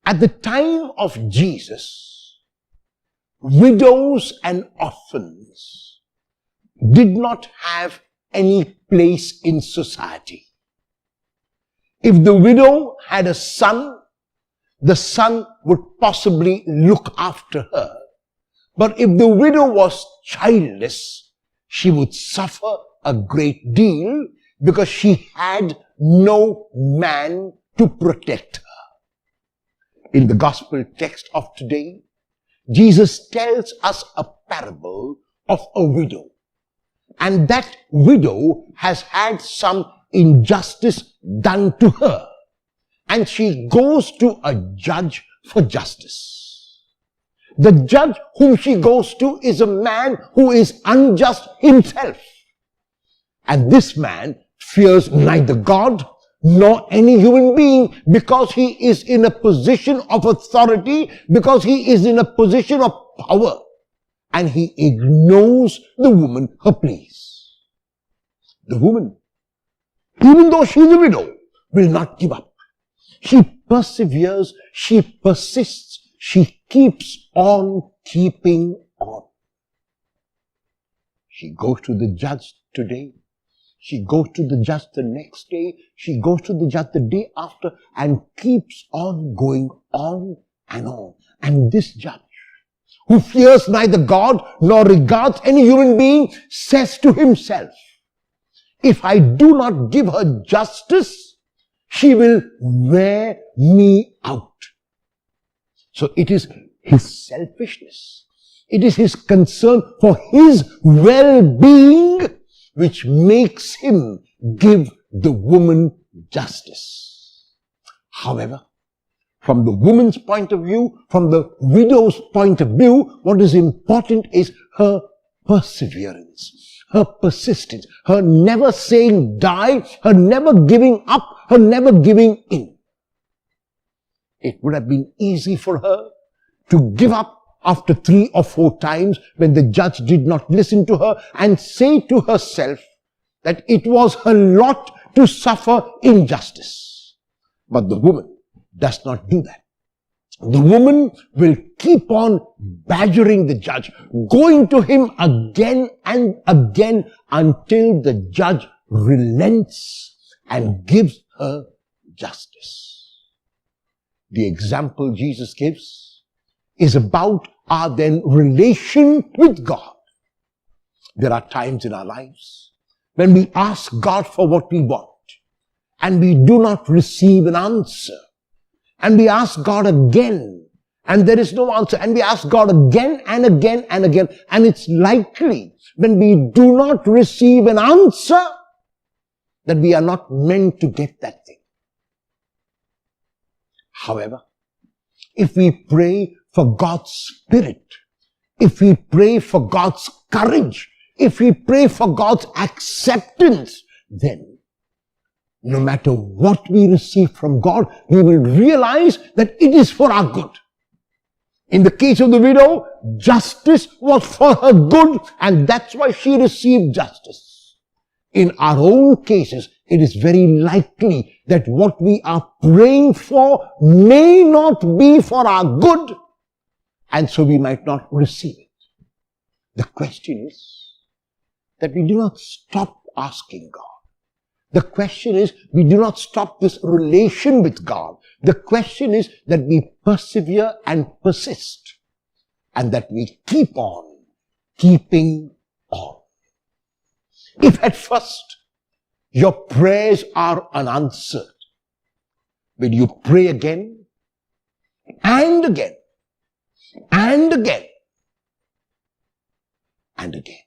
At the time of Jesus, widows and orphans did not have any place in society. If the widow had a son, the son would possibly look after her. But if the widow was childless, she would suffer a great deal because she had no man to protect her. In the gospel text of today, Jesus tells us a parable of a widow. And that widow has had some injustice done to her. And she goes to a judge for justice. The judge whom she goes to is a man who is unjust himself. And this man fears neither God nor any human being because he is in a position of authority, because he is in a position of power. And he ignores the woman her pleas. The woman, even though she is a widow, will not give up. She perseveres, she persists, she keeps on keeping on. She goes to the judge today. She goes to the judge the next day. She goes to the judge the day after and keeps on going on and on. And this judge, who fears neither God nor regards any human being, says to himself, if I do not give her justice, she will wear me out. So it is his selfishness. It is his concern for his well-being which makes him give the woman justice. However, from the woman's point of view, from the widow's point of view, what is important is her perseverance, her persistence, her never saying die, her never giving up, her never giving in. It would have been easy for her to give up after 3 or 4 times when the judge did not listen to her and say to herself that it was her lot to suffer injustice. But the woman does not do that. The woman will keep on badgering the judge, going to him again and again until the judge relents and gives her justice. The example Jesus gives is about our then relation with God. There are times in our lives when we ask God for what we want and we do not receive an answer. And we ask God again and there is no answer. And we ask God again and again and again. And it's likely when we do not receive an answer that we are not meant to get that thing. However, if we pray for God's Spirit, if we pray for God's courage, if we pray for God's acceptance, then no matter what we receive from God, we will realize that it is for our good. In the case of the widow, justice was for her good, and that's why she received justice. In our own cases, it is very likely that what we are praying for may not be for our good, and so we might not receive it. The question is that we do not stop asking God. The question is, we do not stop this relation with God. The question is that we persevere and persist, and that we keep on keeping on. If at first your prayers are unanswered, will you pray again and again and again and again?